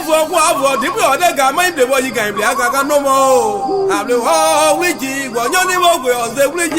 for what the other guy might be what you can be. I got no more. I'm the whole week. What your name was the week.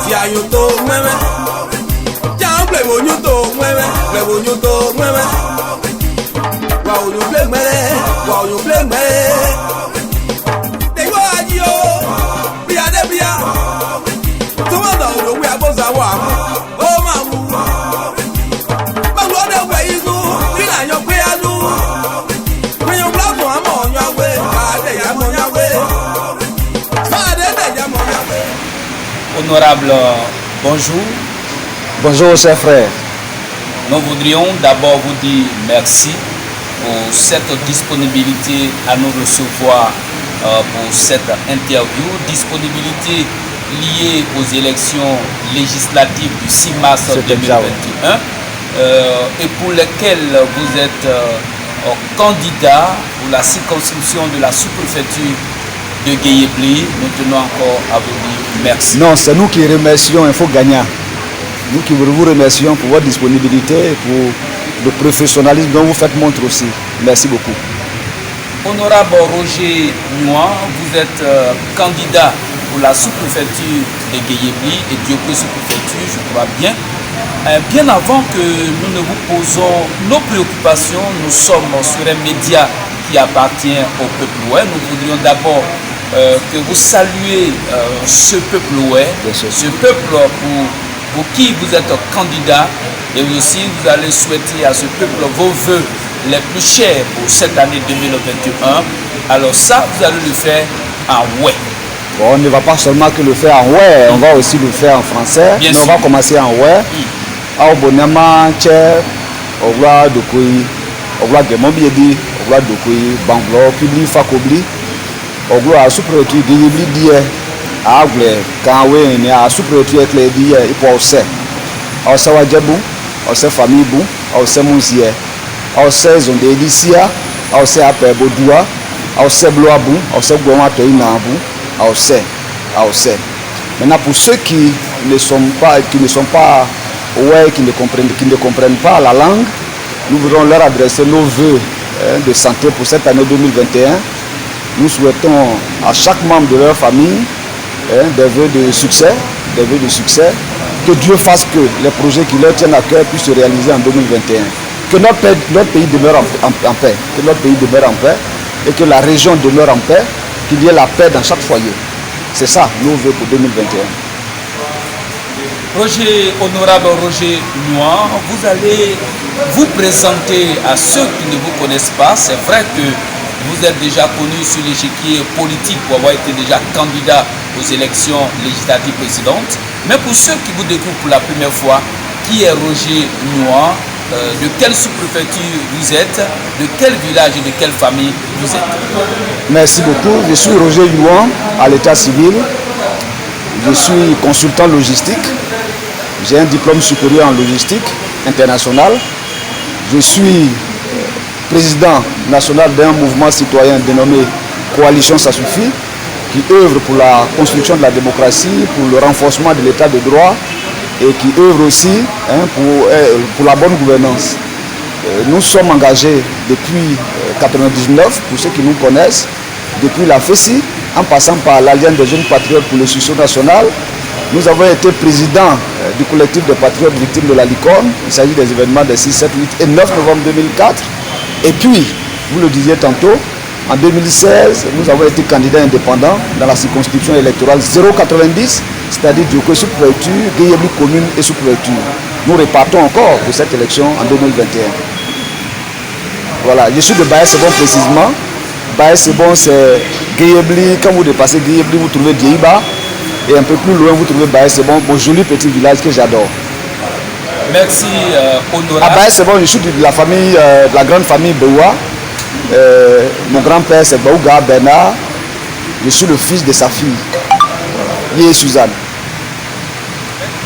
Si ayuto mueve, ya play bonito mueve, play bonito mueve. Wow, you play me, wow, you play me. They go at you, be a debia. Tomorrow we are both our oh, mamma. But what the way you go, we are your prayer do. When you block one on your way, I am on your way. Honorable, bonjour. Bonjour, chers frères. Nous voudrions d'abord vous dire merci pour cette disponibilité à nous recevoir pour cette interview. Disponibilité liée aux élections législatives du 6 mars 2021 et pour lesquelles vous êtes candidat pour la circonscription de la sous-préfecture de Guéyébli. Nous tenons encore à vous dire merci. Non, c'est nous qui remercions Info Gagnant. Nous qui vous remercions pour votre disponibilité et pour le professionnalisme dont vous faites montre aussi. Merci beaucoup. Honorable Roger Nouan, vous êtes candidat pour la sous-préfecture de Guéyébli et Diopé sous-préfecture, je crois bien. Bien avant que nous ne vous posons nos préoccupations, nous sommes sur un média qui appartient au peuple ouest. Nous voudrions d'abord que vous saluez ce peuple ouest, ce peuple pour qui vous êtes candidat, et aussi vous allez souhaiter à ce peuple vos voeux les plus chers pour cette année 2021. Alors ça, vous allez le faire en ouest. Bon, on ne va pas seulement que le faire en ouest, on va aussi le faire en français. Bien sûr. On va commencer en ouest. Au bonnement, tchè, au roi de Koui, au roi de Mobiedi, au roi de Koui, Banglo, Publi, Fakobli, au roi à sous-préfecture Guéyébli d'hier, à Aglé, Kanwe, à sous-préfecture Éclair d'hier, et pour Ossé. Ossé Wadjabou, Ossé Famille Bou, Ossé Mouzier, Ossé Zondé Edicia, Ossé Apé Bodoua, Ossé Bloabou, Ossé Gouama Toinabou, Ossé. Maintenant, pour ceux qui ne sont pas ouais, qui ne comprennent pas la langue, nous voudrons leur adresser nos vœux de santé pour cette année 2021. Nous souhaitons à chaque membre de leur famille des vœux de succès, que Dieu fasse que les projets qui leur tiennent à cœur puissent se réaliser en 2021. Que notre pays demeure en paix, et que la région demeure en paix, qu'il y ait la paix dans chaque foyer. C'est ça nos vœux pour 2021. Honorable Roger Nouan, vous allez vous présenter à ceux qui ne vous connaissent pas. C'est vrai que vous êtes déjà connu sur l'échiquier politique pour avoir été déjà candidat aux élections législatives précédentes. Mais pour ceux qui vous découvrent pour la première fois, qui est Roger Nouan, de quelle sous-préfecture vous êtes, de quel village et de quelle famille vous êtes? Merci beaucoup. Je suis Roger Nouan à l'état civil. Je suis consultant logistique. J'ai un diplôme supérieur en logistique internationale. Je suis président national d'un mouvement citoyen dénommé Coalition Ça Suffit, qui œuvre pour la construction de la démocratie, pour le renforcement de l'état de droit et qui œuvre aussi pour la bonne gouvernance. Nous sommes engagés depuis 1999, pour ceux qui nous connaissent, depuis la FESI, en passant par l'Alliance des jeunes patriotes pour le succès national. Nous avons été président du collectif des patriotes victimes de la licorne. Il s'agit des événements des 6, 7, 8 et 9 novembre 2004. Et puis, vous le disiez tantôt, en 2016, nous avons été candidats indépendants dans la circonscription électorale 090, c'est-à-dire Diopé sous-préfecture, Guéyébli commune et sous-préfecture. Nous repartons encore pour cette élection en 2021. Voilà, je suis de Baye-Sebon précisément. Baye-Sebon, c'est Guéyebli, quand vous dépassez Guéyebli, vous trouvez Dieiba. Et un peu plus loin, vous trouvez Baye Sebon, mon joli petit village que j'adore. Merci, honorable. À Baye Sebon, je suis de la famille, de la grande famille Bewa. Mon grand-père, c'est Baouga Bernard. Je suis le fils de sa fille, Yé Suzanne.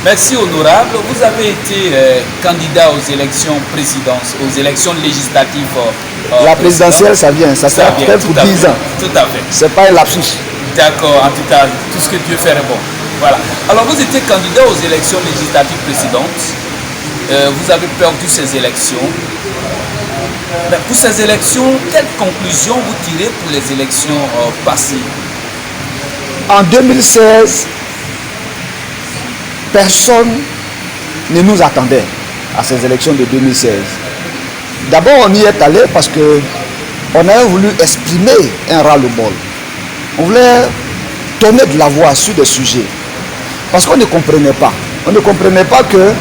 Merci, honorable. Vous avez été candidat aux élections présidentielles, aux élections législatives. La présidentielle, ça vient, ça sert peut-être pour 10 ans. Tout à fait. C'est pas un lapsus. D'accord, en tout cas, tout ce que Dieu fait est bon. Voilà. Alors, vous étiez candidat aux élections législatives précédentes. Vous avez perdu ces élections. Mais pour ces élections, quelles conclusions vous tirez pour les élections passées? En 2016, personne ne nous attendait à ces élections de 2016. D'abord, on y est allé parce qu'on avait voulu exprimer un ras-le-bol. On voulait donner de la voix sur des sujets. Parce qu'on ne comprenait pas. On ne comprenait pas que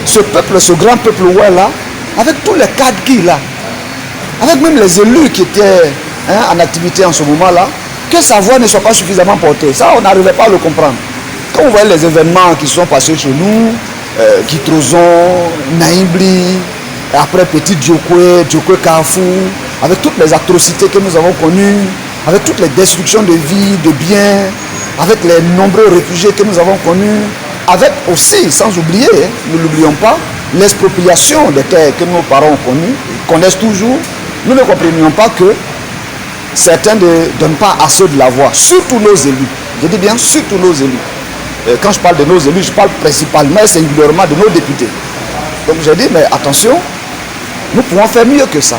ce peuple, ce grand peuple là, avec tous les cadres qu'il a, avec même les élus qui étaient en activité en ce moment-là, que sa voix ne soit pas suffisamment portée. Ça, on n'arrivait pas à le comprendre. Quand on voyait les événements qui sont passés chez nous, Kitrozon, Naïbli, après Petit Diokwe, Diokwe Kafou, avec toutes les atrocités que nous avons connues, avec toutes les destructions de vies, de biens, avec les nombreux réfugiés que nous avons connus, avec aussi, sans oublier, ne l'oublions pas, l'expropriation des terres que nos parents ont connues, connaissent toujours. Nous ne comprenions pas que certains ne donnent pas assez de la voix, surtout nos élus. Je dis bien surtout nos élus. Quand je parle de nos élus, je parle principalement et singulièrement de nos députés. Donc j'ai dit, mais attention, nous pouvons faire mieux que ça.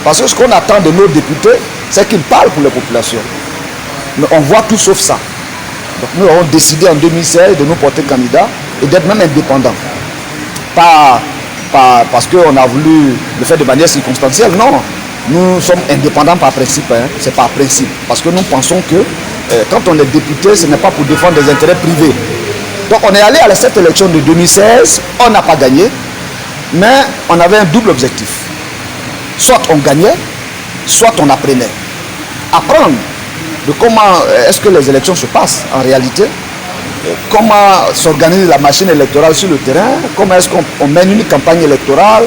Parce que ce qu'on attend de nos députés, c'est qu'ils parlent pour les populations. Mais on voit tout sauf ça. Donc nous avons décidé en 2016 de nous porter candidat et d'être même indépendants. Pas parce qu'on a voulu le faire de manière circonstancielle, non. Nous sommes indépendants par principe, c'est par principe. Parce que nous pensons que quand on est député, ce n'est pas pour défendre des intérêts privés. Donc on est allé à cette élection de 2016, on n'a pas gagné, mais on avait un double objectif. Soit on gagnait, soit on apprenait. Apprendre de comment est-ce que les élections se passent en réalité, comment s'organise la machine électorale sur le terrain, comment est-ce qu'on mène une campagne électorale,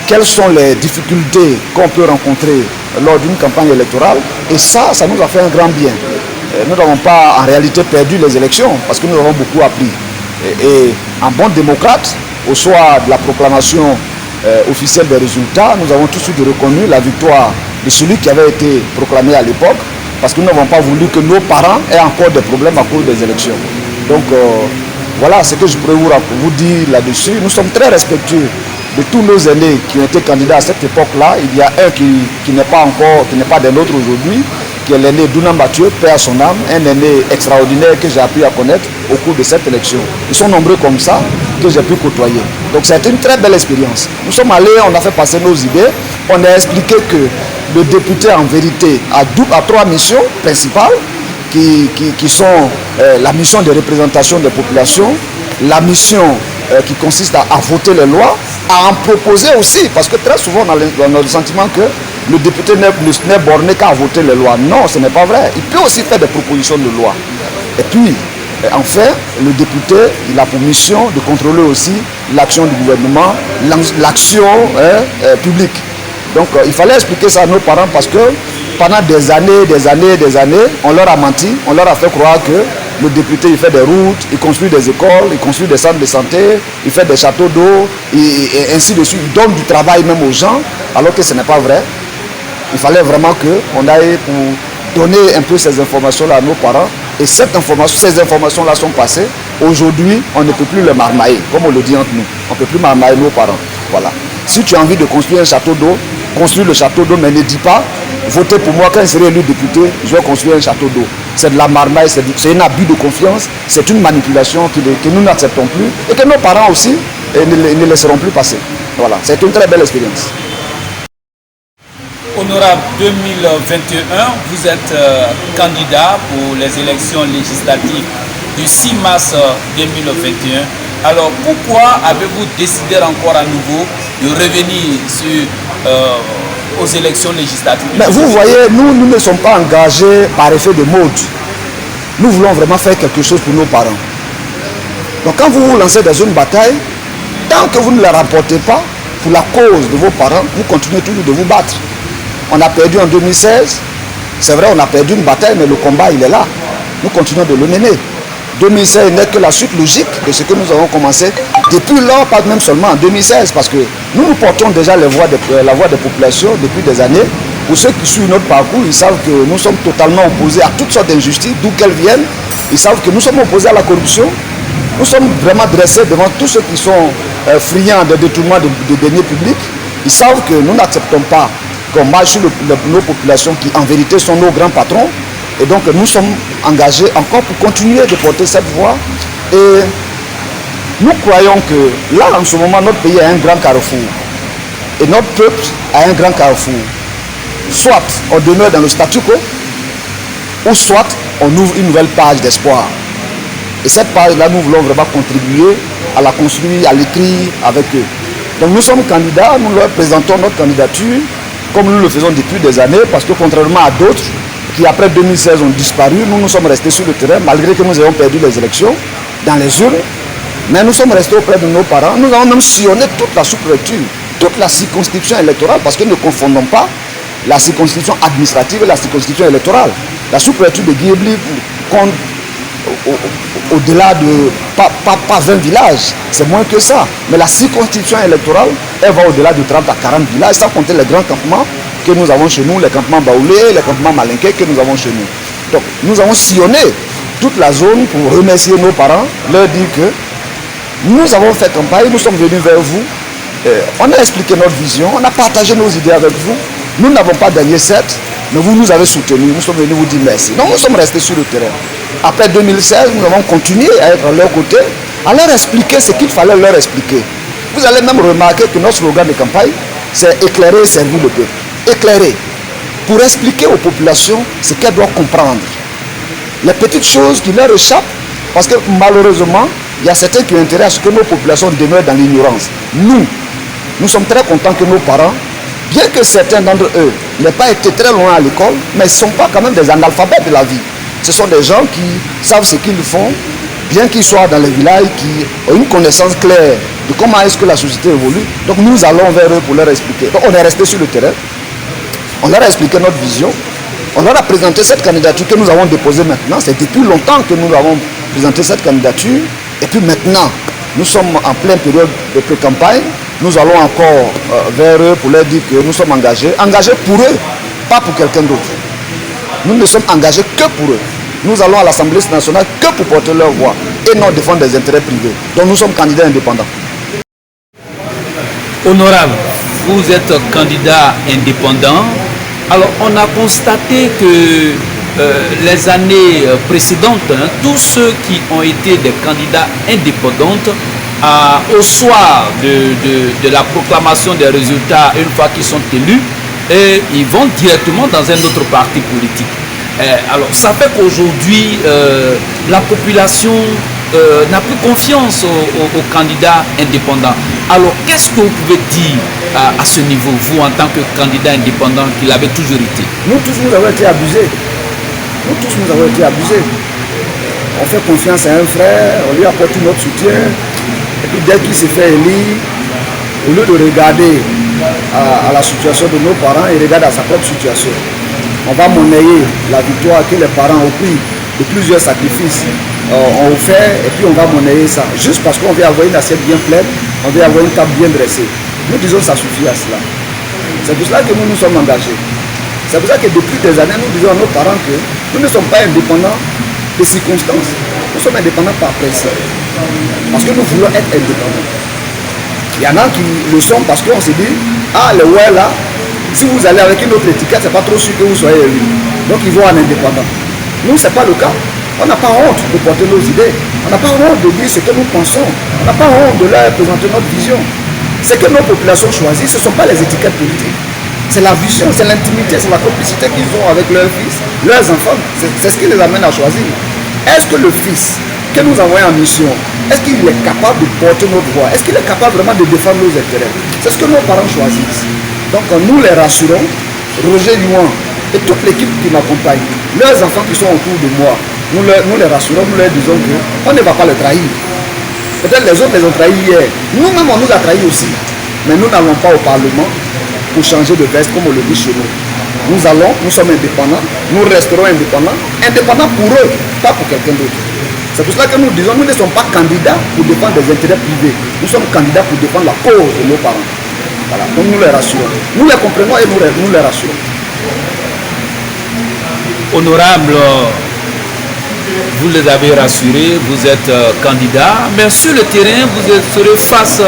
quelles sont les difficultés qu'on peut rencontrer lors d'une campagne électorale. Et ça nous a fait un grand bien. Nous n'avons pas en réalité perdu les élections parce que nous avons beaucoup appris. Et en bon démocrate, au soir de la proclamation officielle des résultats, nous avons tout de suite reconnu la victoire de celui qui avait été proclamé à l'époque, parce que nous n'avons pas voulu que nos parents aient encore des problèmes à cause des élections. Donc voilà ce que je pourrais vous dire là-dessus. Nous sommes très respectueux de tous nos aînés qui ont été candidats à cette époque-là. Il y a un qui n'est pas des nôtres aujourd'hui, qui est l'aîné Douna Mathieu, paix à son âme, un aîné extraordinaire que j'ai appris à connaître au cours de cette élection. Ils sont nombreux comme ça que j'ai pu côtoyer. Donc ça a été une très belle expérience. Nous sommes allés, on a fait passer nos idées, on a expliqué que le député en vérité a 3 missions principales qui sont la mission de représentation des populations, la mission qui consiste à voter les lois, à en proposer aussi, parce que très souvent on a le sentiment que le député n'est borné qu'à voter les lois. Non, ce n'est pas vrai. Il peut aussi faire des propositions de loi. Et puis, enfin, le député, il a pour mission de contrôler aussi l'action du gouvernement, l'action publique. Donc, il fallait expliquer ça à nos parents parce que pendant des années, on leur a menti, on leur a fait croire que le député, il fait des routes, il construit des écoles, il construit des centres de santé, il fait des châteaux d'eau, et ainsi de suite. Il donne du travail même aux gens, alors que ce n'est pas vrai. Il fallait vraiment qu'on aille pour donner un peu ces informations-là à nos parents. Et ces informations-là sont passées. Aujourd'hui, on ne peut plus les marmailler, comme on le dit entre nous. On ne peut plus marmailler nos parents. Voilà. Si tu as envie de construire un château d'eau, construis le château d'eau, mais ne dis pas, votez pour moi quand je serai élu député, je vais construire un château d'eau. C'est de la marmaille, c'est un abus de confiance, c'est une manipulation que nous n'acceptons plus et que nos parents aussi ne laisseront plus passer. Voilà, c'est une très belle expérience. Honorable 2021, vous êtes candidat pour les élections législatives du 6 mars 2021. Alors pourquoi avez-vous décidé encore à nouveau de revenir sur aux élections législatives. Mais vous voyez, nous ne sommes pas engagés par effet de mode. Nous voulons vraiment faire quelque chose pour nos parents. Donc quand vous vous lancez dans une bataille, tant que vous ne la remportez pas, pour la cause de vos parents, vous continuez toujours de vous battre. On a perdu en 2016, c'est vrai, on a perdu une bataille, mais le combat, il est là. Nous continuons de le mener. 2016 n'est que la suite logique de ce que nous avons commencé depuis lors, pas même seulement en 2016, parce que nous portons déjà la voix des populations depuis des années. Pour ceux qui suivent notre parcours, ils savent que nous sommes totalement opposés à toutes sortes d'injustices, d'où qu'elles viennent. Ils savent que nous sommes opposés à la corruption. Nous sommes vraiment dressés devant tous ceux qui sont friands de détournement de deniers publics. Ils savent que nous n'acceptons pas qu'on marche sur nos populations qui en vérité sont nos grands patrons. Et donc nous sommes engagés encore pour continuer de porter cette voix. Et nous croyons que là en ce moment notre pays a un grand carrefour. Et notre peuple a un grand carrefour. Soit on demeure dans le statu quo, ou soit on ouvre une nouvelle page d'espoir. Et cette page-là, nous voulons vraiment contribuer à la construire, à l'écrire avec eux. Donc nous sommes candidats, nous leur présentons notre candidature, comme nous le faisons depuis des années, parce que contrairement à d'autres qui après 2016 ont disparu, nous sommes restés sur le terrain, malgré que nous ayons perdu les élections dans les urnes. Mais nous sommes restés auprès de nos parents. Nous avons même sillonné toute la sous-préfecture, toute la circonscription électorale, parce que ne confondons pas la circonscription administrative et la circonscription électorale. La sous-préfecture de Guiébli compte au-delà de pas 20 villages, c'est moins que ça. Mais la circonscription électorale, elle va au-delà de 30 à 40 villages, sans compter les grands campements que nous avons chez nous, les campements Baoulé, les campements Malinké que nous avons chez nous. Donc nous avons sillonné toute la zone pour remercier nos parents, leur dire que nous avons fait campagne, nous sommes venus vers vous, on a expliqué notre vision, on a partagé nos idées avec vous. Nous n'avons pas gagné 7, mais vous nous avez soutenus, nous sommes venus vous dire merci. Donc nous sommes restés sur le terrain. Après 2016, nous avons continué à être à leur côté, à leur expliquer ce qu'il fallait leur expliquer. Vous allez même remarquer que notre slogan de campagne, c'est éclairer et servir le peuple. Éclairer, pour expliquer aux populations ce qu'elles doivent comprendre. Les petites choses qui leur échappent, parce que malheureusement, il y a certains qui ont intérêt à ce que nos populations demeurent dans l'ignorance. Nous sommes très contents que nos parents, bien que certains d'entre eux n'aient pas été très loin à l'école, mais ils ne sont pas quand même des analphabètes de la vie. Ce sont des gens qui savent ce qu'ils font, bien qu'ils soient dans les villages, qui ont une connaissance claire de comment est-ce que la société évolue. Donc nous allons vers eux pour leur expliquer. Donc on est resté sur le terrain, on leur a expliqué notre vision, on leur a présenté cette candidature que nous avons déposée maintenant. C'est depuis longtemps que nous avons présenté cette candidature. Et puis maintenant, nous sommes en pleine période de pré-campagne. Nous allons encore vers eux pour leur dire que nous sommes engagés. Engagés pour eux, pas pour quelqu'un d'autre. Nous ne sommes engagés que pour eux. Nous allons à l'Assemblée nationale que pour porter leur voix et non défendre des intérêts privés. Donc nous sommes candidats indépendants. Honorable, vous êtes candidat indépendant. Alors on a constaté que les années précédentes, tous ceux qui ont été des candidats indépendants, au soir de la proclamation des résultats, une fois qu'ils sont élus, et ils vont directement dans un autre parti politique. Alors ça fait qu'aujourd'hui, la population n'a plus confiance aux candidats indépendants. Alors qu'est-ce que vous pouvez dire à ce niveau, vous en tant que candidat indépendant qui l'avez toujours été? Nous tous, nous avons été abusés. Nous tous, nous avons été abusés. On fait confiance à un frère, on lui apporte notre soutien. Et puis dès qu'il se fait élire, au lieu de regarder à la situation de nos parents, il regarde à sa propre situation. On va monnayer la victoire que les parents ont pris de plusieurs sacrifices ont offert, et puis on va monnayer ça. Juste parce qu'on veut avoir une assiette bien pleine, on veut avoir une table bien dressée. Nous disons que ça suffit à cela. C'est pour cela que nous nous sommes engagés. C'est pour ça que depuis des années, nous disons à nos parents que nous ne sommes pas indépendants des circonstances. Nous sommes indépendants par principe. Parce que nous voulons être indépendants. Il y en a qui le sont parce qu'on se dit, ah, le ouais là, si vous allez avec une autre étiquette, c'est pas trop sûr que vous soyez élu. Donc ils vont en indépendant. Nous, ce n'est pas le cas. On n'a pas honte de porter nos idées. On n'a pas honte de dire ce que nous pensons. On n'a pas honte de leur présenter notre vision. Ce que nos populations choisissent, ce ne sont pas les étiquettes politiques. C'est la vision, c'est l'intimité, c'est la complicité qu'ils ont avec leurs fils, leurs enfants. C'est ce qui les amène à choisir. Est-ce que le fils que nous envoyons en mission, est-ce qu'il est capable de porter notre voix? Est-ce qu'il est capable vraiment de défendre nos intérêts? C'est ce que nos parents choisissent. Donc nous les rassurons, Roger Yuan et toute l'équipe qui m'accompagne, leurs enfants qui sont autour de moi, nous les rassurons, nous leur disons qu'on ne va pas les trahir. Peut-être les autres les ont trahis hier. Nous-mêmes, on nous a trahis aussi. Mais nous n'allons pas au Parlement pour changer de veste, comme on le dit chez nous. Nous sommes indépendants, nous resterons indépendants. Indépendants pour eux, pas pour quelqu'un d'autre. C'est pour cela que nous disons, nous ne sommes pas candidats pour défendre des intérêts privés. Nous sommes candidats pour défendre la cause de nos parents. Voilà, donc nous les rassurons. Nous les comprenons et nous les rassurons. Honorable, vous les avez rassurés, vous êtes candidat, mais sur le terrain, vous serez face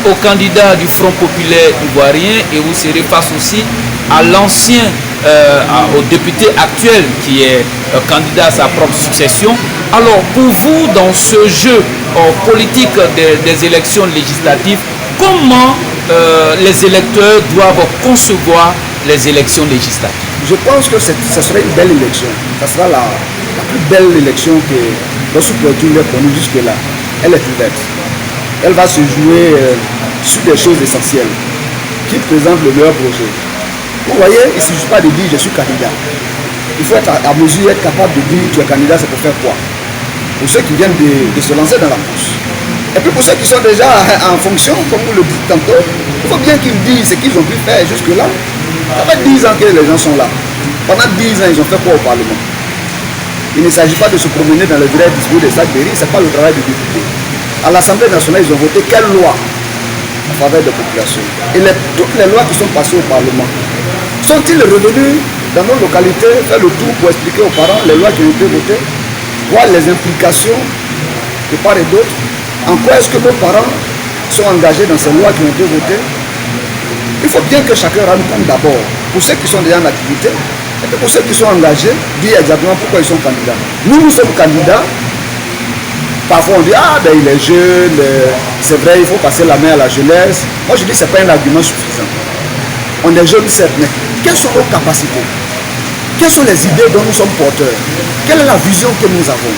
au candidat du Front populaire ivoirien et vous serez face aussi à l'ancien, au député actuel qui est candidat à sa propre succession. Alors, pour vous, dans ce jeu politique des élections législatives, comment les électeurs doivent concevoir les élections législatives? Je pense que ce serait une belle élection. Ce sera la plus belle élection que le sous-préfecture ait connue jusque-là. Elle est ouverte. Elle va se jouer sur des choses essentielles qui présentent le meilleur projet. Vous voyez, il ne suffit pas de dire je suis candidat. Il faut être à mesure, être capable de dire tu es candidat, c'est pour faire quoi? Pour ceux qui viennent de se lancer dans la course. Et puis pour ceux qui sont déjà en fonction, comme vous le dites tantôt, il faut bien qu'ils disent ce qu'ils ont pu faire jusque-là. Ça fait 10 ans que les gens sont là. Pendant 10 ans, ils ont fait quoi au Parlement? Il ne s'agit pas de se promener dans le vrai discours de Sac-Berry, ce n'est pas le travail du député. À l'Assemblée nationale, ils ont voté quelle loi en faveur des populations? Et toutes les lois qui sont passées au Parlement, sont-ils revenus dans nos localités, faire le tour pour expliquer aux parents les lois qui ont été votées, voir les implications de part et d'autre? En quoi est-ce que nos parents sont engagés dans ces lois qui ont été votées? Il faut bien que chacun rende compte d'abord, pour ceux qui sont déjà en activité, et pour ceux qui sont engagés, dire exactement pourquoi ils sont candidats. Nous sommes candidats. Parfois on dit, ah ben il est jeune, c'est vrai, il faut passer la main à la jeunesse. Moi je dis, ce n'est pas un argument suffisant. On est jeunes certes, mais quelles sont nos capacités? Quelles sont les idées dont nous sommes porteurs? Quelle est la vision que nous avons?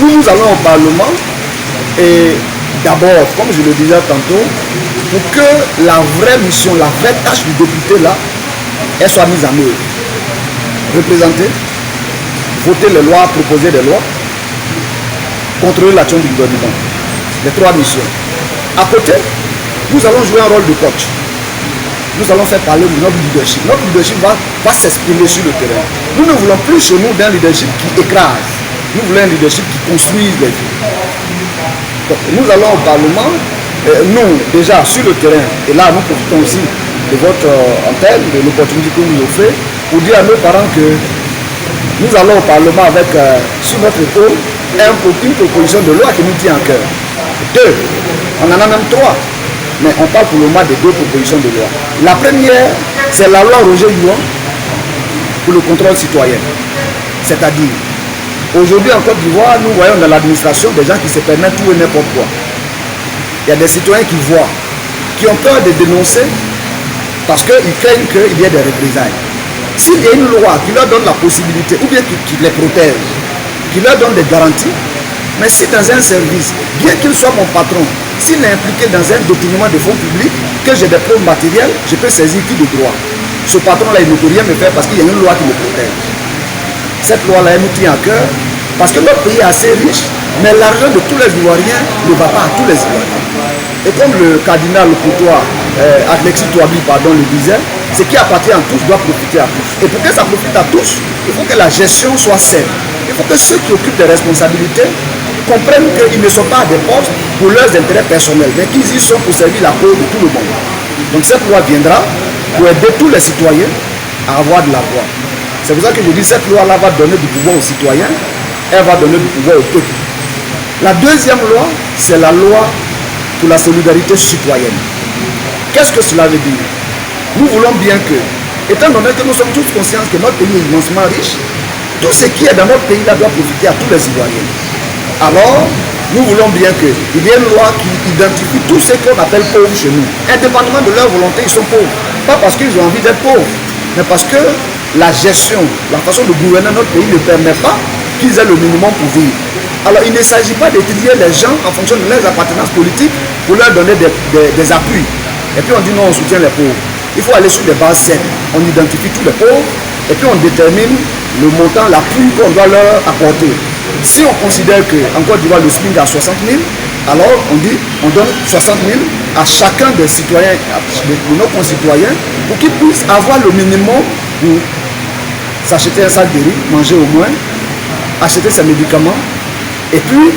Nous allons au Parlement et d'abord, comme je le disais tantôt, pour que la vraie mission, la vraie tâche du député là, elle soit mise en œuvre. Représenter, voter les lois, proposer des lois, contrôler l'action du gouvernement. Les 3 missions. À côté, nous allons jouer un rôle de coach. Nous allons faire parler de notre leadership. Notre leadership va s'exprimer sur le terrain. Nous ne voulons plus chez nous d'un leadership qui écrase. Nous voulons un leadership qui construise les vies. Donc, nous allons au Parlement, nous déjà sur le terrain, et là nous profitons aussi de votre antenne, de l'opportunité que vous nous offrez, pour dire à nos parents que nous allons au Parlement avec sur notre épaule une proposition de loi qui nous tient à cœur. 2, on en a même 3, mais on parle pour le moment de 2 propositions de loi. La première, c'est la loi Roger Yuan pour le contrôle citoyen. C'est-à-dire, aujourd'hui en Côte d'Ivoire, nous voyons dans l'administration des gens qui se permettent tout et n'importe quoi. Il y a des citoyens qui voient, qui ont peur de dénoncer parce qu'ils craignent qu'il y ait des représailles. S'il y a une loi qui leur donne la possibilité, ou bien qui les protège, qui leur donne des garanties, mais si dans un service, bien qu'il soit mon patron, s'il est impliqué dans un détournement de fonds publics, que j'ai des preuves matérielles, je peux saisir qui de droit. Ce patron-là, il ne peut rien me faire parce qu'il y a une loi qui le protège. Cette loi-là, elle nous tient à cœur parce que notre pays est assez riche, mais l'argent de tous les Ivoiriens ne va pas à tous les Ivoiriens. Et comme le cardinal Courtois, Alexis Touabi, le disait, ce qui appartient à tous doit profiter à tous. Et pour que ça profite à tous, il faut que la gestion soit saine. Il faut que ceux qui occupent des responsabilités comprennent qu'ils ne sont pas à des postes pour leurs intérêts personnels, mais qu'ils y sont pour servir la cause de tout le monde. Donc cette loi viendra pour aider tous les citoyens à avoir de la voix. C'est pour ça que je dis que cette loi-là va donner du pouvoir aux citoyens, elle va donner du pouvoir au peuple. La deuxième loi, c'est la loi pour la solidarité citoyenne. Qu'est-ce que cela veut dire? Nous voulons bien que, étant donné que nous sommes tous conscients que notre pays est immensement riche, tout ce qui est dans notre pays-là doit profiter à tous les Ivoiriens. Alors, nous voulons bien qu'il y ait une loi qui identifie tous ceux qu'on appelle pauvres chez nous. Indépendamment de leur volonté, ils sont pauvres. Pas parce qu'ils ont envie d'être pauvres, mais parce que la gestion, la façon de gouverner notre pays ne permet pas qu'ils aient le minimum pour vivre. Alors, il ne s'agit pas d'étudier les gens en fonction de leurs appartenances politiques pour leur donner des appuis. Et puis on dit non, on soutient les pauvres. il faut aller sur des bases saines. On identifie tous les pauvres et puis on détermine le montant, l'appui qu'on doit leur apporter. Si on considère qu'en Côte d'Ivoire, le SMIC est à 60 000, alors on dit on donne 60 000 à chacun des citoyens, de nos concitoyens, pour qu'ils puissent avoir le minimum pour s'acheter un sac de riz, manger au moins, acheter ses médicaments, et puis,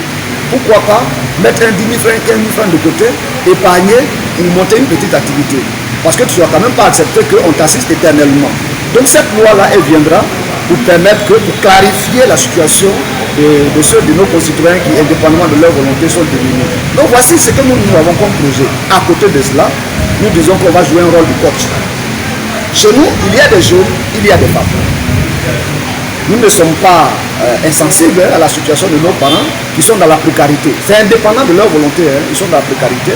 pourquoi pas, mettre un 10 000 francs, 15 000 francs de côté, épargner ou monter une petite activité. Parce que tu ne dois quand même pas accepter qu'on t'assiste éternellement. Donc cette loi-là, elle viendra pour permettre pour clarifier la situation de ceux de nos concitoyens qui, indépendamment de leur volonté, sont démunis. Donc voici ce que nous avons comme projet. À côté de cela, nous disons qu'on va jouer un rôle de coach. Chez nous, il y a des jeunes, il y a des femmes. Nous ne sommes pas insensibles à la situation de nos parents qui sont dans la précarité. C'est indépendant de leur volonté, ils sont dans la précarité.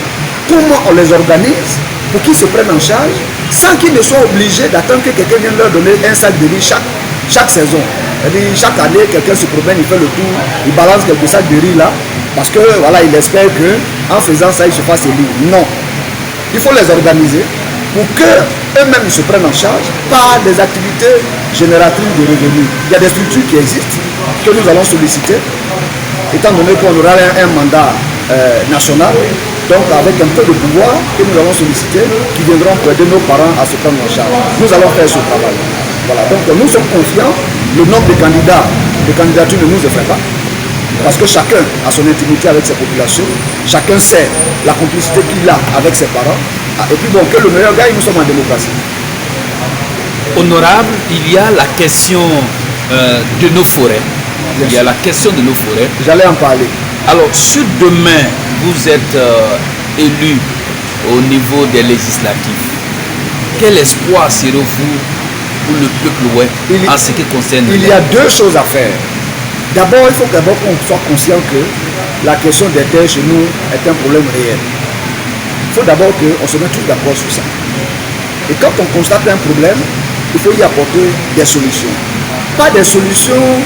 Comment on les organise pour qu'ils se prennent en charge sans qu'ils ne soient obligés d'attendre que quelqu'un vienne leur donner un sac de riz chaque saison. C'est-à-dire, chaque année, quelqu'un se promène, il fait le tour, il balance quelques sacs de riz là, parce que voilà, il espère qu'en faisant ça, il se fasse élire. Non. Il faut les organiser pour qu'eux-mêmes se prennent en charge par des activités génératrices de revenus. Il y a des structures qui existent, que nous allons solliciter, étant donné qu'on aura un mandat national, donc avec un peu de pouvoir que nous allons solliciter, qui viendront pour aider nos parents à se prendre en charge. Nous allons faire ce travail. Voilà. Donc nous sommes confiants, le nombre de candidats, de candidatures ne nous effraie pas, parce que chacun a son intimité avec ses populations, chacun sait la complicité qu'il a avec ses parents, et puis bon, que le meilleur gagne, nous sommes en démocratie. Honorable, il y a la question de nos forêts. Il y a la question de nos forêts. J'allais en parler. Alors, si demain vous êtes élu au niveau des législatives, quel espoir serez-vous pour le peuple en ce qui concerne il y a deux choses à faire. D'abord, il faut d'abord qu'on soit conscient que la question des terres chez nous est un problème réel. Il faut d'abord qu'on se mette tous d'accord sur ça. Et quand on constate un problème, il faut y apporter des solutions. Pas des solutions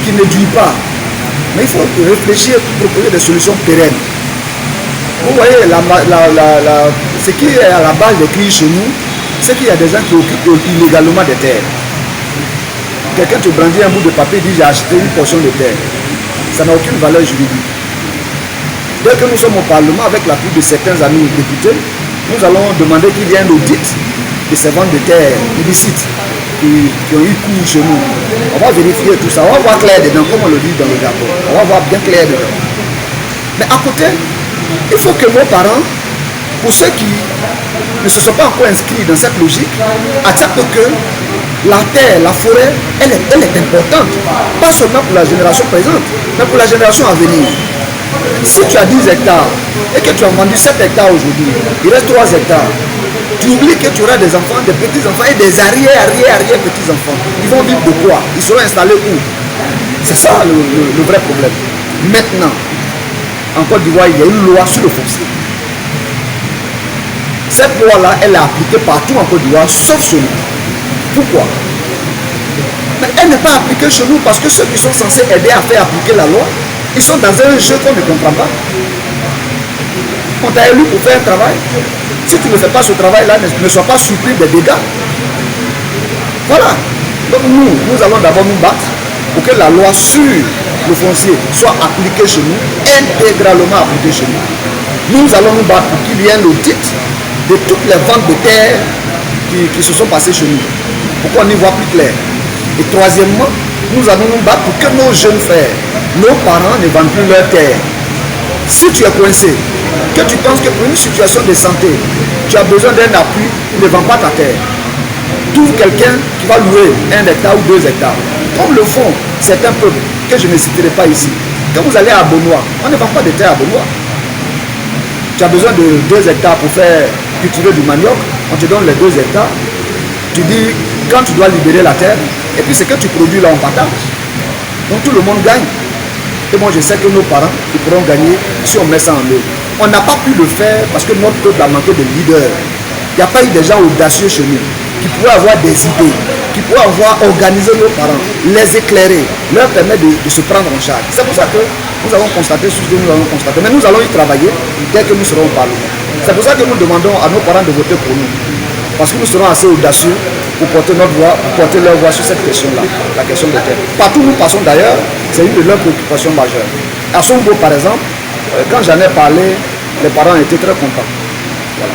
qui ne durent pas, mais il faut réfléchir pour proposer des solutions pérennes. Vous voyez, ce qui est à la base des crises chez nous, c'est qu'il y a des gens qui occupent illégalement des terres. Quelqu'un te brandit un bout de papier et dit j'ai acheté une portion de terre. Ça n'a aucune valeur juridique. Dès que nous sommes au Parlement, avec l'appui de certains amis députés, nous allons demander qu'il y ait un audit de ces ventes de terre illicites qui ont eu cours chez nous. On va vérifier tout ça, on va voir clair dedans, comme on le dit dans le Japon. On va voir bien clair dedans. Mais à côté, il faut que nos parents, pour ceux qui ne se sont pas encore inscrits dans cette logique, acceptent que la terre, la forêt, elle est importante. Pas seulement pour la génération présente, mais pour la génération à venir. Si tu as 10 hectares et que tu as vendu 7 hectares aujourd'hui, il reste 3 hectares. Tu oublies que tu auras des enfants, des petits-enfants et des arrière-petits-enfants. Ils vont vivre de quoi? Ils seront installés où? C'est ça le vrai problème. Maintenant, en Côte d'Ivoire, il y a une loi sur le foncier. Cette loi-là, elle est appliquée partout en Côte d'Ivoire, sauf chez nous. Pourquoi? Mais elle n'est pas appliquée chez nous parce que ceux qui sont censés aider à faire appliquer la loi, ils sont dans un jeu qu'on ne comprend pas. On t'a élu pour faire un travail. Si tu ne fais pas ce travail-là, ne sois pas surpris des dégâts. Voilà. Donc nous allons d'abord nous battre pour que la loi sur le foncier soit appliquée chez nous, intégralement appliquée chez nous. Nous allons nous battre pour qu'il y ait un audit de toutes les ventes de terre qui se sont passées chez nous, pour qu'on y voit plus clair. Et troisièmement, nous allons nous battre pour que nos jeunes frères, nos parents ne vendent plus leur terre. Si tu es coincé, que tu penses que pour une situation de santé, tu as besoin d'un appui, ne vends pas ta terre. Trouve quelqu'un qui va louer 1 hectare ou 2 hectares. Comme le font certains peuples, que je ne citerai pas ici. Quand vous allez à Benoît, on ne vend pas de terre à Benoît. Tu as besoin de 2 hectares pour faire cultiver du manioc, on te donne les 2 hectares. Tu dis, quand tu dois libérer la terre, et puis ce que tu produis là, on partage. Donc tout le monde gagne. Et moi je sais que nos parents, ils pourront gagner si on met ça en œuvre. On n'a pas pu le faire parce que notre peuple a manqué de leaders. Il n'y a pas eu des gens audacieux chez nous qui pourraient avoir des idées, qui pourraient avoir organisé nos parents, les éclairer, leur permettre de se prendre en charge. C'est pour ça que nous avons constaté ce que nous avons constaté. Mais nous allons y travailler dès que nous serons au Parlement. C'est pour ça que nous demandons à nos parents de voter pour nous. Parce que nous serons assez audacieux pour porter notre voix, pour porter leur voix sur cette question-là, la question de terre. Partout où nous passons d'ailleurs, c'est une de leurs préoccupations majeures. À Sombo, par exemple, quand j'en ai parlé, les parents étaient très contents. Voilà.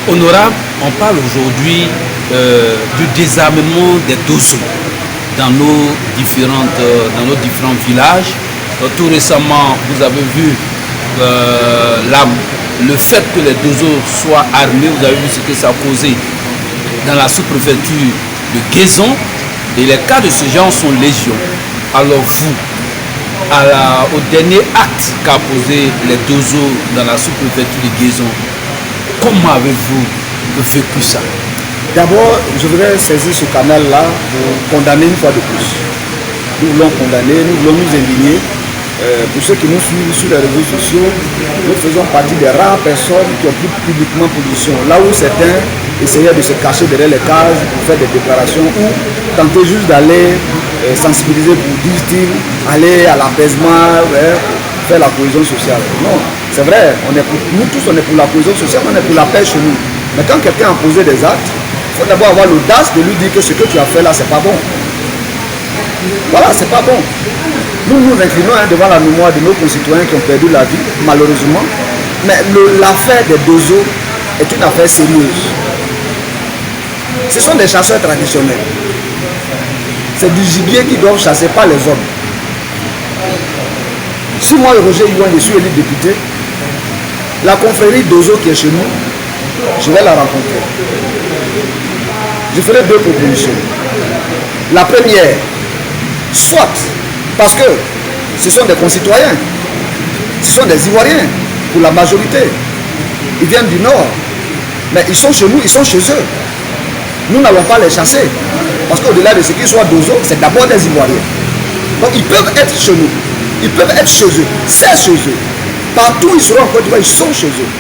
Honorable, on parle aujourd'hui du désarmement des dozos dans nos différents villages. Tout récemment, vous avez vu le fait que les dozos soient armés, vous avez vu ce que ça a causé dans la sous-préfecture de Guézon. Et les cas de ce genre sont légion. Alors vous, au dernier acte qu'a posé les dozos dans la sous-préfecture de Guézon, comment avez-vous vécu ça? D'abord, je voudrais saisir ce canal-là pour condamner une fois de plus. Nous voulons condamner, nous voulons nous indigner. Pour ceux qui nous suivent sur les réseaux sociaux, nous faisons partie des rares personnes qui ont pris publiquement position. Là où certains essayaient de se cacher derrière les cases pour faire des déclarations ou tenter juste d'aller sensibiliser pour, disent-ils, aller à l'apaisement, faire la cohésion sociale. Non, c'est vrai, nous tous on est pour la cohésion sociale, on est pour la paix chez nous. Mais quand quelqu'un a posé des actes, il faut d'abord avoir l'audace de lui dire que ce que tu as fait là, c'est pas bon. Voilà, c'est pas bon. Nous nous inclinons devant la mémoire de nos concitoyens qui ont perdu la vie, malheureusement. Mais l'affaire des dozos est une affaire sérieuse. Ce sont des chasseurs traditionnels. C'est du gibier qu'ils doivent chasser, pas les hommes. Si moi, Roger Youan, je suis élu député, la confrérie dozo qui est chez nous, je vais la rencontrer. Je ferai deux propositions. La première, soit parce que ce sont des concitoyens, ce sont des Ivoiriens pour la majorité. Ils viennent du Nord, mais ils sont chez nous, ils sont chez eux. Nous n'allons pas les chasser, parce qu'au-delà de ce qu'ils soient d'Ozo, c'est d'abord des Ivoiriens. Donc ils peuvent être chez nous, ils peuvent être chez eux, c'est chez eux. Partout où ils seront en Côte d'Ivoire, ils sont chez eux.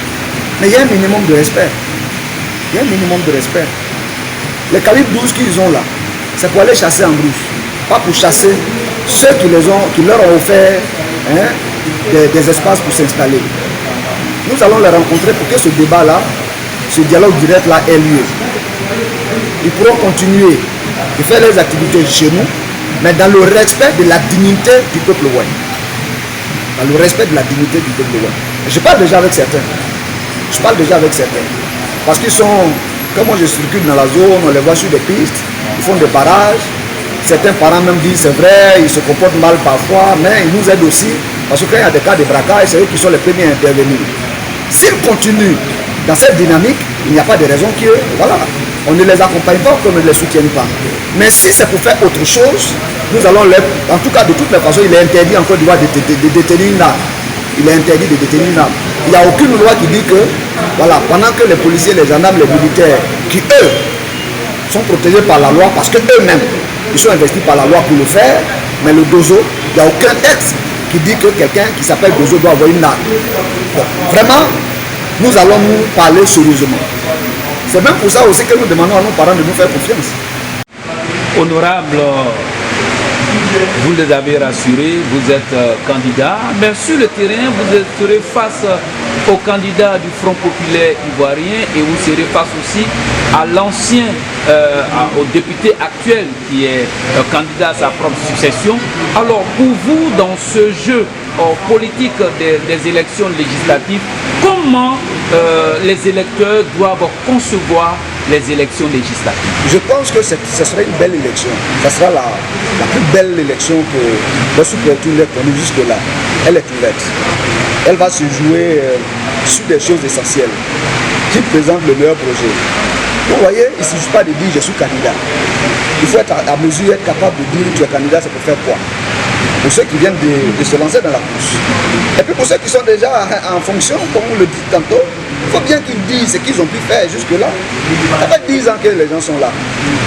Mais il y a un minimum de respect. Il y a un minimum de respect. Les calibres 12 qu'ils ont là, c'est pour aller chasser en brousse, pas pour chasser ceux qui leur ont offert des espaces pour s'installer. Nous allons les rencontrer pour que ce débat-là, ce dialogue direct-là ait lieu. Ils pourront continuer de faire leurs activités chez nous, mais dans le respect de la dignité du peuple ouai. Dans le respect de la dignité du peuple ouai. Je parle déjà avec certains. Parce qu'ils sont, comme moi je circule dans la zone, on les voit sur des pistes, ils font des barrages. Certains parents même disent c'est vrai, ils se comportent mal parfois, mais ils nous aident aussi, parce que quand il y a des cas de braquage, c'est eux qui sont les premiers à intervenir. S'ils continuent dans cette dynamique, il n'y a pas de raison on ne les accompagne pas, qu'on ne les soutienne pas. Mais si c'est pour faire autre chose, nous allons en tout cas de toutes les façons, il est interdit en Côte d'Ivoire de détenir une arme. Il est interdit de détenir une arme. Il n'y a aucune loi qui dit que, pendant que les policiers, les gendarmes, les militaires, qui eux, sont protégés par la loi, parce qu'eux-mêmes, ils sont investis par la loi pour le faire, mais le dozo, il n'y a aucun texte qui dit que quelqu'un qui s'appelle dozo doit avoir une arme. Donc, vraiment, nous allons nous parler sérieusement. C'est même pour ça aussi que nous demandons à nos parents de nous faire confiance. Honorable, vous les avez rassurés, vous êtes candidat, mais sur le terrain, vous serez face au candidat du Front populaire ivoirien et vous serez face aussi à l'ancien, au député actuel qui est candidat à sa propre succession. Alors pour vous, dans ce jeu politique des élections législatives, comment les électeurs doivent concevoir les élections législatives? Je pense que ce sera une belle élection. Ce sera la plus belle élection que le sous-préfecture l'ait connue jusque-là. Elle est ouverte. Elle va se jouer sur des choses essentielles qui présentent le meilleur projet. Vous voyez, il ne suffit pas de dire je suis candidat. Il faut être à mesure, être capable de dire tu es candidat, c'est pour faire quoi? Pour ceux qui viennent de se lancer dans la course. Et puis pour ceux qui sont déjà en fonction, comme vous le dites tantôt, il faut bien qu'ils disent ce qu'ils ont pu faire jusque-là. Ça fait 10 ans que les gens sont là.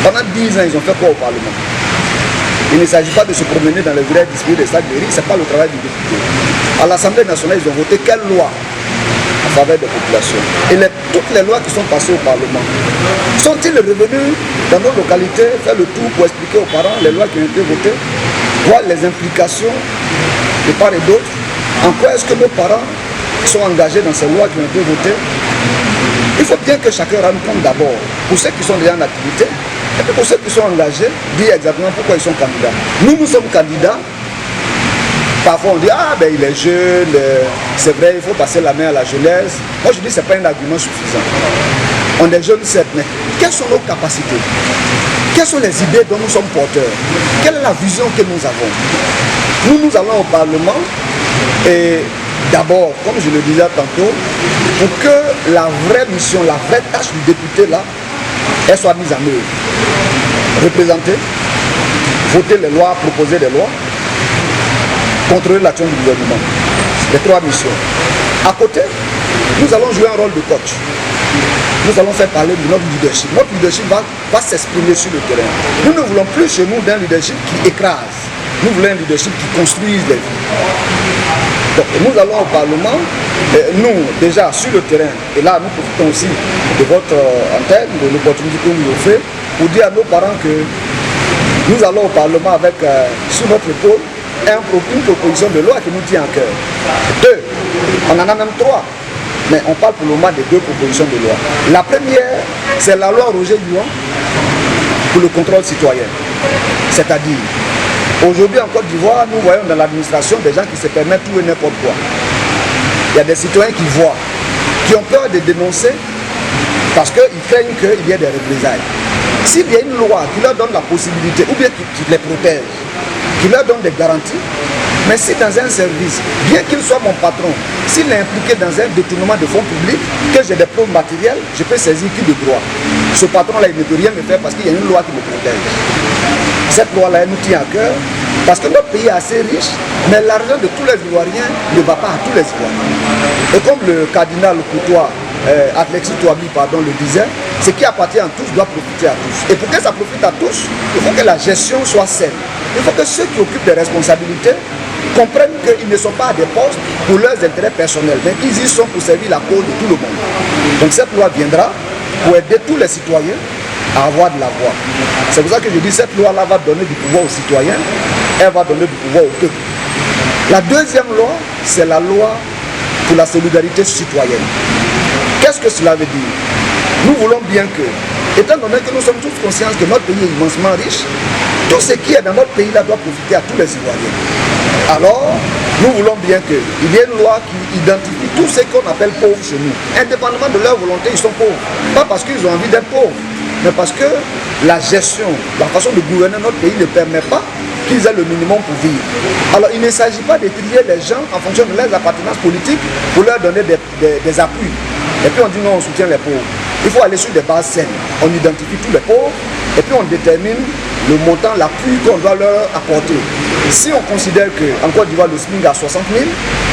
Pendant 10 ans, ils ont fait quoi au Parlement? Il ne s'agit pas de se promener dans les villages distribuer des sacs de riz, ce n'est pas le travail du député. À l'Assemblée nationale, ils ont voté quelle loi en faveur des populations? Et toutes les lois qui sont passées au Parlement, sont-ils revenus dans nos localités faire le tour pour expliquer aux parents les lois qui ont été votées, voir les implications de part et d'autre? En quoi est-ce que nos parents sont engagés dans ces lois qui ont été votées? Il faut bien que chacun rende compte d'abord, pour ceux qui sont déjà en activité, et puis pour ceux qui sont engagés, dire exactement pourquoi ils sont candidats. Nous sommes candidats. Parfois on dit, ah ben il est jeune, c'est vrai, il faut passer la main à la jeunesse. Moi je dis, ce n'est pas un argument suffisant. On est jeunes certes, mais quelles sont nos capacités? Quelles sont les idées dont nous sommes porteurs? Quelle est la vision que nous avons? Nous allons au Parlement et d'abord, comme je le disais tantôt, pour que la vraie mission, la vraie tâche du député là, elle soit mise en œuvre. Représenter, voter les lois, proposer des lois, contrôler l'action du gouvernement. Les trois missions. À côté, nous allons jouer un rôle de coach. Nous allons faire parler de notre leadership. Notre leadership va s'exprimer sur le terrain. Nous ne voulons plus chez nous d'un leadership qui écrase. Nous voulons un leadership qui construise des vies. Donc nous allons au Parlement, nous déjà sur le terrain, et là nous profitons aussi de votre antenne, de l'opportunité que vous nous offrez, pour dire à nos parents que nous allons au Parlement avec sur notre épaule une proposition de loi qui nous tient à cœur. 2, on en a même 3, mais on parle pour le moment des 2 propositions de loi. La première, c'est la loi Roger Yuan pour le contrôle citoyen. C'est-à-dire, aujourd'hui en Côte d'Ivoire, nous voyons dans l'administration des gens qui se permettent tout et n'importe quoi. Il y a des citoyens qui voient, qui ont peur de dénoncer parce qu'ils craignent qu'il y ait des représailles. S'il y a une loi qui leur donne la possibilité, ou bien qui les protège, qui leur donne des garanties, mais si dans un service, bien qu'il soit mon patron, s'il est impliqué dans un détournement de fonds publics, que j'ai des preuves matérielles, je peux saisir qui de droit. Ce patron-là, il ne peut rien me faire parce qu'il y a une loi qui me protège. Cette loi-là, elle nous tient à cœur, parce que notre pays est assez riche, mais l'argent de tous les Ivoiriens ne va pas à tous les Ivoiriens. Et comme le cardinal Courtois, Alexis Touabi, le disait, ce qui appartient à tous doit profiter à tous. Et pour que ça profite à tous, il faut que la gestion soit saine. Il faut que ceux qui occupent des responsabilités comprennent qu'ils ne sont pas à des postes pour leurs intérêts personnels, mais qu'ils y sont pour servir la cause de tout le monde. Donc cette loi viendra pour aider tous les citoyens à avoir de la voix. C'est pour ça que je dis que cette loi-là va donner du pouvoir aux citoyens, elle va donner du pouvoir au peuple. La deuxième loi, c'est la loi pour la solidarité citoyenne. Qu'est-ce que cela veut dire? Nous voulons bien que, étant donné que nous sommes tous conscients que notre pays est immensement riche, tout ce qui est dans notre pays là doit profiter à tous les Ivoiriens. Alors, nous voulons bien qu'il y ait une loi qui identifie tous ceux qu'on appelle pauvres chez nous. Indépendamment de leur volonté, ils sont pauvres. Pas parce qu'ils ont envie d'être pauvres, mais parce que la gestion, la façon de gouverner notre pays ne permet pas qu'ils aient le minimum pour vivre. Alors, il ne s'agit pas de trier les gens en fonction de leurs appartenances politiques pour leur donner des appuis. Et puis on dit non, on soutient les pauvres. Il faut aller sur des bases saines. On identifie tous les pauvres et puis on détermine le montant, l'appui qu'on doit leur apporter. Si on considère qu'en Côte d'Ivoire le SMIC à 60 000,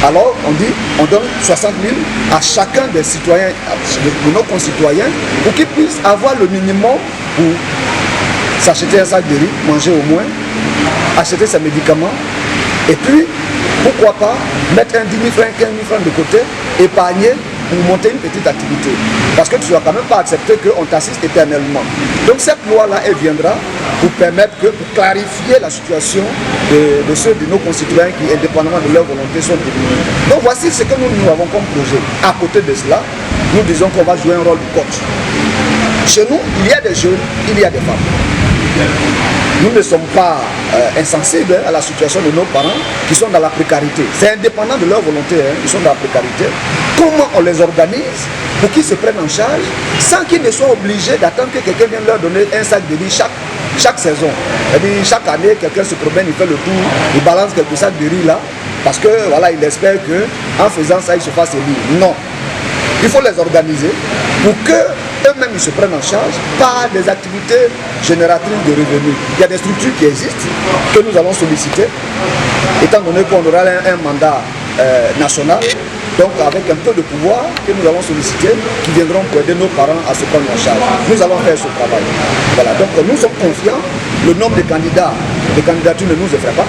alors on dit on donne 60 000 à chacun des citoyens, de nos concitoyens, pour qu'ils puissent avoir le minimum pour s'acheter un sac de riz, manger au moins, acheter ses médicaments, et puis pourquoi pas mettre un 10 000 francs, 15 000 francs de côté, épargner pour monter une petite activité. Parce que tu ne vas quand même pas accepter qu'on t'assiste éternellement. Donc cette loi-là, elle viendra pour permettre pour clarifier la situation de ceux de nos concitoyens qui, indépendamment de leur volonté, sont démunis. Donc voici ce que nous avons comme projet. À côté de cela, nous disons qu'on va jouer un rôle de coach. Chez nous, il y a des jeunes, il y a des femmes. Nous ne sommes pas insensibles à la situation de nos parents qui sont dans la précarité. C'est indépendant de leur volonté, ils sont dans la précarité. Comment on les organise pour qu'ils se prennent en charge sans qu'ils ne soient obligés d'attendre que quelqu'un vienne leur donner un sac de riz chaque saison. C'est-à-dire chaque année, quelqu'un se promène, il fait le tour, il balance quelques sacs de riz là, parce que voilà, il espère qu'en faisant ça, il se fasse élire. Non. Il faut les organiser pour que eux-mêmes ils se prennent en charge par des activités génératrices de revenus. Il y a des structures qui existent, que nous allons solliciter, étant donné qu'on aura un mandat national, donc avec un peu de pouvoir que nous allons solliciter, qui viendront pour aider nos parents à se prendre en charge. Nous allons faire ce travail. Voilà, donc nous sommes confiants, le nombre de candidats, les candidatures ne nous effraient pas,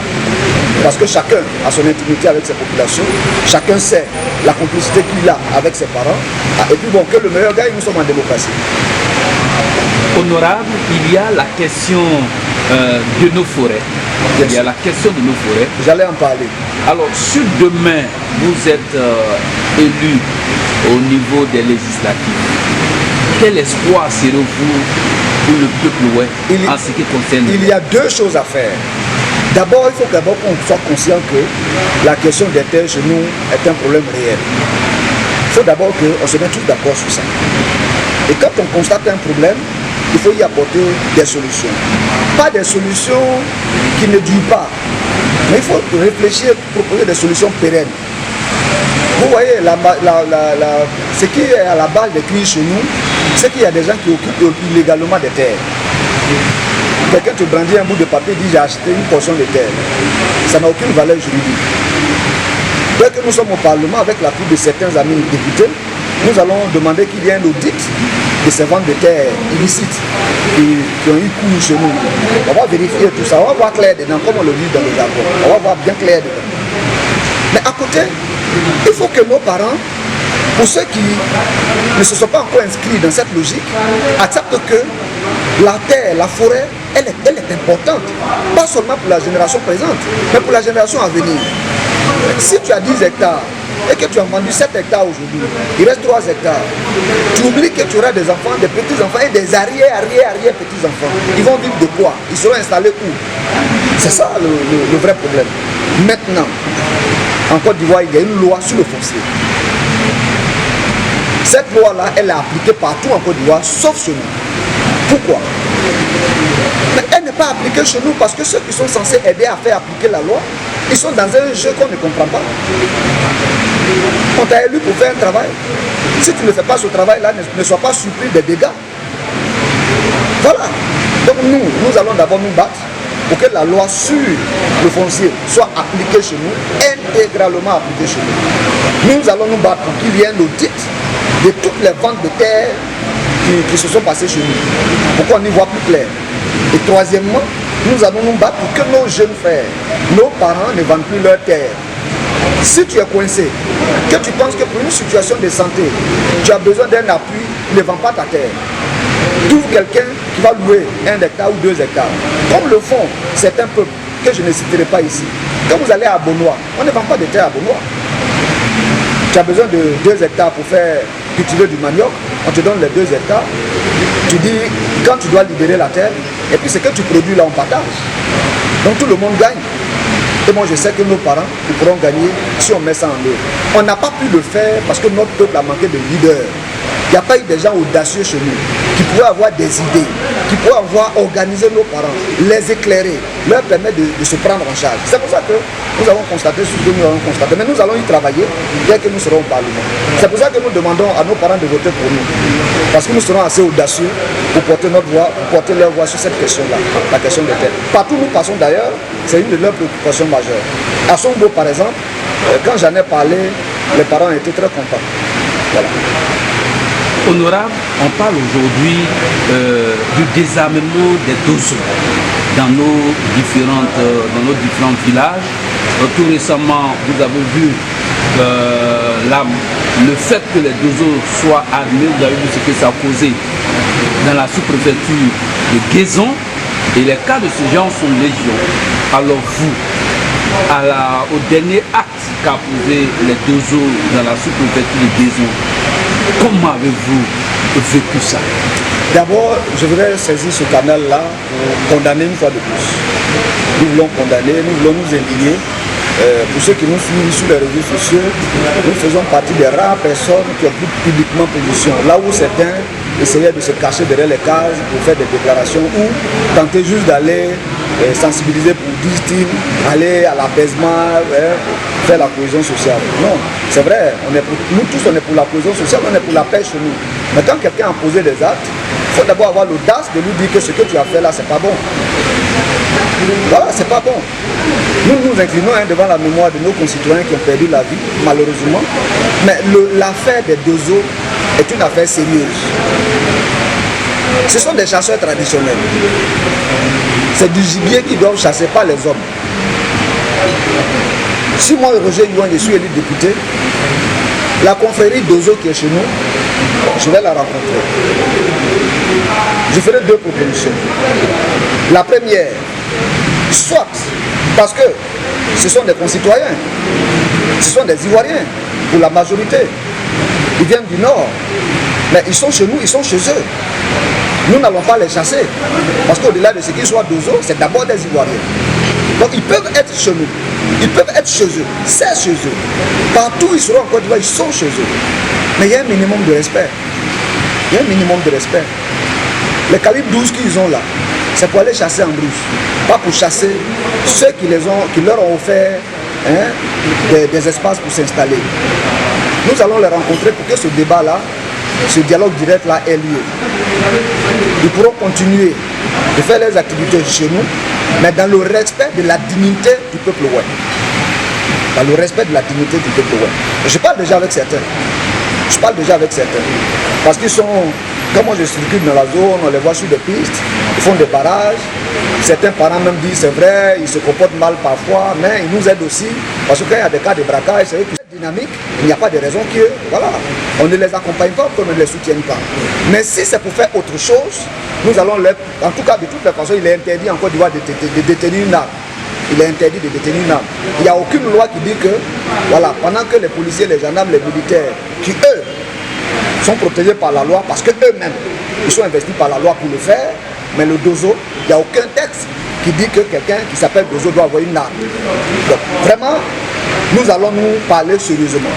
parce que chacun a son intimité avec ses populations, chacun sait la complicité qu'il a avec ses parents, et puis bon, que le meilleur gagne, nous sommes en démocratie. Honorable, il y a la question de nos forêts. Il y a la question de nos forêts. J'allais en parler. Alors, si demain vous êtes élu au niveau des législatives, quel espoir serez-vous pour le peuple ouest en ce qui concerne? Il y a deux choses à faire. D'abord, il faut d'abord qu'on soit conscient que la question des terres chez nous est un problème réel. Il faut d'abord qu'on se mette tous d'accord sur ça. Et quand on constate un problème, il faut y apporter des solutions. Pas des solutions qui ne durent pas, mais il faut réfléchir, proposer des solutions pérennes. Vous voyez, ce qui est à la base des crises chez nous, c'est qu'il y a des gens qui occupent illégalement des terres. Quelqu'un te brandit un bout de papier et dit j'ai acheté une portion de terre. Ça n'a aucune valeur juridique. Dès que nous sommes au Parlement, avec l'appui de certains amis députés, nous allons demander qu'il y ait un audit de ces ventes de terre illicites qui ont eu cours chez nous. On va vérifier tout ça, on va voir clair dedans, comme on le dit dans le rapport. On va voir bien clair dedans. Mais à côté, il faut que nos parents, pour ceux qui ne se sont pas encore inscrits dans cette logique, acceptent que la terre, la forêt, elle est importante. Pas seulement pour la génération présente, mais pour la génération à venir. Si tu as 10 hectares et que tu as vendu 7 hectares aujourd'hui, il reste 3 hectares. Tu oublies que tu auras des enfants, des petits-enfants et des arrière-petits-enfants. Ils vont vivre de quoi? Ils seront installés où? C'est ça le vrai problème. Maintenant, en Côte d'Ivoire, il y a une loi sur le foncier. Cette loi-là, elle est appliquée partout en Côte d'Ivoire, sauf chez nous. Pourquoi? Mais elle n'est pas appliquée chez nous parce que ceux qui sont censés aider à faire appliquer la loi, ils sont dans un jeu qu'on ne comprend pas. On t'a élu pour faire un travail. Si tu ne fais pas ce travail-là, ne sois pas surpris des dégâts. Voilà. Donc nous allons d'abord nous battre pour que la loi sur le foncier soit appliquée chez nous, intégralement appliquée chez nous. Nous allons nous battre pour qu'il y ait un audit de toutes les ventes de terre qui se sont passées chez nous, pour qu'on y voit plus clair. Et troisièmement, nous allons nous battre pour que nos jeunes frères, nos parents ne vendent plus leur terre. Si tu es coincé, que tu penses que pour une situation de santé, tu as besoin d'un appui, ne vends pas ta terre. Trouve quelqu'un qui va louer 1 hectare ou 2 hectares. Comme le font certains peuples, que je ne citerai pas ici. Quand vous allez à Bonois, on ne vend pas de terre à Bonois. Tu as besoin de 2 hectares pour faire cultiver du manioc, on te donne les 2 hectares. Tu dis, quand tu dois libérer la terre, et puis ce que tu produis là, on partage. Donc tout le monde gagne. Et moi je sais que nos parents, ils pourront gagner si on met ça en œuvre. On n'a pas pu le faire parce que notre peuple a manqué de leaders. Il n'y a pas eu des gens audacieux chez nous qui pourraient avoir des idées, qui pourraient avoir organisé nos parents, les éclairer, leur permettre de se prendre en charge. C'est pour ça que nous avons constaté ce que nous avons constaté. Mais nous allons y travailler dès que nous serons au Parlement. C'est pour ça que nous demandons à nos parents de voter pour nous. Parce que nous serons assez audacieux pour porter notre voix, pour porter leur voix sur cette question-là, la question des terres. Partout où nous passons d'ailleurs, c'est une de leurs préoccupations majeures. À Songbo, par exemple, quand j'en ai parlé, les parents étaient très contents. Voilà. Honorable, on parle aujourd'hui du désarmement des dozos dans nos différents villages. Tout récemment, vous avez vu le fait que les dozos soient armés, vous avez vu ce que ça a causé dans la sous-préfecture de Guézon, et les cas de ce genre sont légion. Alors vous, au dernier acte qu'a posé les dozos dans la sous-préfecture de Guézon, comment avez-vous vécu ça? D'abord, je voudrais saisir ce canal-là pour condamner une fois de plus. Nous voulons condamner, nous voulons nous indigner. Pour ceux qui nous suivent sur les réseaux sociaux, nous faisons partie des rares personnes qui ont pris publiquement position. Là où certains essayaient de se cacher derrière les cases pour faire des déclarations ou tenter juste d'aller sensibiliser pour, disent-ils, aller à l'apaisement, faire la cohésion sociale. Non, c'est vrai, nous tous on est pour la cohésion sociale, on est pour la paix chez nous. Mais quand quelqu'un a posé des actes, il faut d'abord avoir l'audace de lui dire que ce que tu as fait là, c'est pas bon. Voilà, c'est pas bon. Nous nous inclinons devant la mémoire de nos concitoyens qui ont perdu la vie, malheureusement. Mais l'affaire des dozos est une affaire sérieuse. Ce sont des chasseurs traditionnels. C'est du gibier qu'ils doivent chasser, pas les hommes. Si moi, Roger Yuan, je suis élu député, la confrérie d'Ozo qui est chez nous, je vais la rencontrer. Je ferai 2 propositions. La première, soit parce que ce sont des concitoyens, ce sont des Ivoiriens, pour la majorité, ils viennent du Nord, Mais ils sont chez nous, ils sont chez eux. Nous n'allons pas les chasser. Parce qu'au-delà de ce qu'ils soient d'Ozo, c'est d'abord des Ivoiriens. Donc ils peuvent être chez nous. Ils peuvent être chez eux. C'est chez eux. Partout où ils seront en Côte d'Ivoire, ils sont chez eux. Mais il y a un minimum de respect. Il y a un minimum de respect. Les calibres 12 qu'ils ont là, c'est pour aller chasser en brousse. Pas pour chasser ceux qui leur ont offert des espaces pour s'installer. Nous allons les rencontrer pour que ce débat-là, ce dialogue direct-là ait lieu. Ils pourront continuer de faire leurs activités chez nous, mais dans le respect de la dignité du peuple ouest. Dans le respect de la dignité du peuple ouest. Je parle déjà avec certains. Parce qu'ils sont, comme moi je circule dans la zone, on les voit sur des pistes, ils font des barrages. Certains parents même disent c'est vrai, ils se comportent mal parfois, mais ils nous aident aussi. Parce que quand il y a des cas de braquage, c'est eux qui sont dynamiques, il n'y a pas de raison on ne les accompagne pas, qu'on ne les soutienne pas. Mais si c'est pour faire autre chose, nous allons en tout cas de toutes les façons, il est interdit en Côte d'Ivoire de détenir une arme. Il est interdit de détenir une arme. Il n'y a aucune loi qui dit que, voilà, pendant que les policiers, les gendarmes, les militaires, qui eux sont protégés par la loi, parce qu'eux-mêmes, ils sont investis par la loi pour le faire, mais le Dozo, il n'y a aucun texte qui dit que quelqu'un qui s'appelle Dozo doit avoir une arme. Donc, vraiment, nous allons nous parler sérieusement.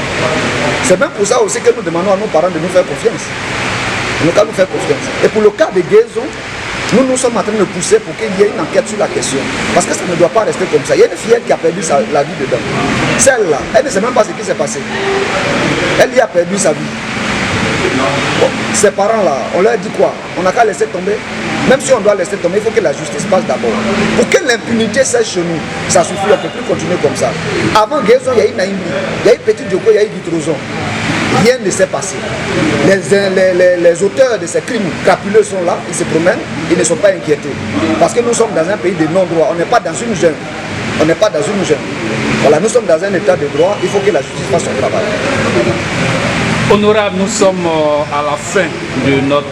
C'est même pour ça aussi que nous demandons à nos parents de nous faire confiance. Nous faire confiance. Et pour le cas de Guézo, nous sommes en train de pousser pour qu'il y ait une enquête sur la question. Parce que ça ne doit pas rester comme ça. Il y a une fillette qui a perdu la vie dedans. Celle-là, elle ne sait même pas ce qui s'est passé. Elle y a perdu sa vie. Bon, ces parents-là, on leur dit quoi? On n'a qu'à laisser tomber. Même si on doit laisser tomber, il faut que la justice passe d'abord. Pour que l'impunité cesse chez nous, ça suffit, on ne peut plus continuer comme ça. Avant Guézo, il y a eu Naïmbi, il y a eu Petit Djoko, il y a eu Guitrozon. Rien ne s'est passé. Les auteurs de ces crimes crapuleux sont là, ils se promènent, ils ne sont pas inquiétés. Parce que nous sommes dans un pays de non-droit, on n'est pas dans une jungle. Voilà, nous sommes dans un état de droit, il faut que la justice fasse son travail. Honorable, nous sommes à la fin de notre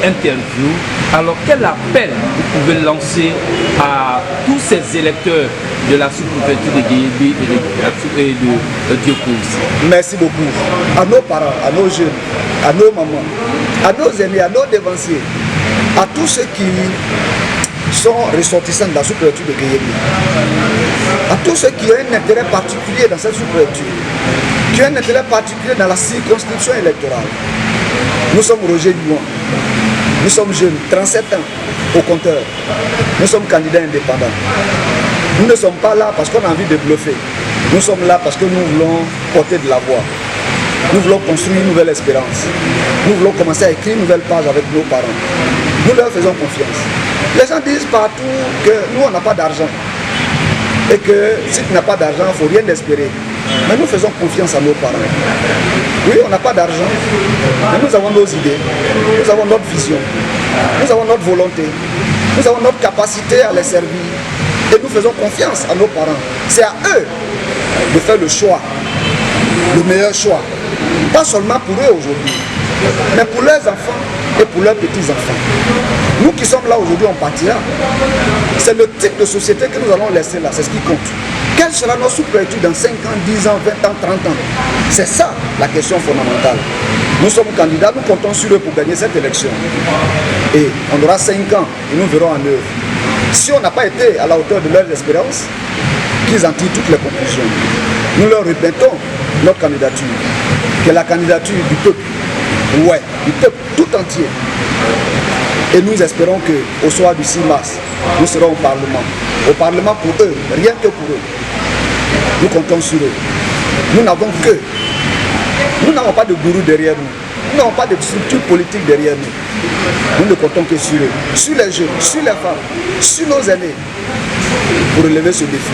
interview. Alors, quel appel vous pouvez lancer à tous ces électeurs de la sous-préfecture de Guéyébé et de Djoko aussi? Merci beaucoup. À nos parents, à nos jeunes, à nos mamans, à nos aînés, à nos dévanciers, à tous ceux qui sont ressortissants de la sous-préfecture de Guéyébé, à tous ceux qui ont un intérêt particulier dans cette sous-préfecture, qui ont un intérêt particulier dans la circonscription électorale. Nous sommes Roger Duan, nous sommes jeunes, 37 ans au compteur, nous sommes candidats indépendants. Nous ne sommes pas là parce qu'on a envie de bluffer, nous sommes là parce que nous voulons porter de la voix. Nous voulons construire une nouvelle espérance. Nous voulons commencer à écrire une nouvelle page avec nos parents. Nous leur faisons confiance. Les gens disent partout que nous on n'a pas d'argent. Et que si tu n'as pas d'argent, il ne faut rien espérer. Mais nous faisons confiance à nos parents. Oui, on n'a pas d'argent, mais nous avons nos idées, nous avons notre vision, nous avons notre volonté, nous avons notre capacité à les servir. Et nous faisons confiance à nos parents. C'est à eux de faire le choix, le meilleur choix. Pas seulement pour eux aujourd'hui, mais pour leurs enfants et pour leurs petits-enfants. Nous qui sommes là aujourd'hui, on partira. C'est le type de société que nous allons laisser là, c'est ce qui compte. Quelle sera notre sous-préfecture dans 5 ans, 10 ans, 20 ans, 30 ans? C'est ça la question fondamentale. Nous sommes candidats, nous comptons sur eux pour gagner cette élection. Et on aura 5 ans et nous verrons en œuvre. Si on n'a pas été à la hauteur de leurs espérances, qu'ils en tirent toutes les conclusions. Nous leur répétons notre candidature, qui est la candidature du peuple. Ouais, du peuple tout entier. Et nous espérons qu'au soir du 6 mars, nous serons au Parlement. Au Parlement pour eux, rien que pour eux. Nous comptons sur eux. Nous n'avons que. Nous n'avons pas de gourou derrière nous. Nous n'avons pas de structure politique derrière nous. Nous ne comptons que sur eux. Sur les jeunes, sur les femmes, sur nos aînés. Pour relever ce défi.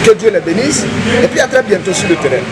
Que Dieu les bénisse. Et puis à très bientôt sur le terrain.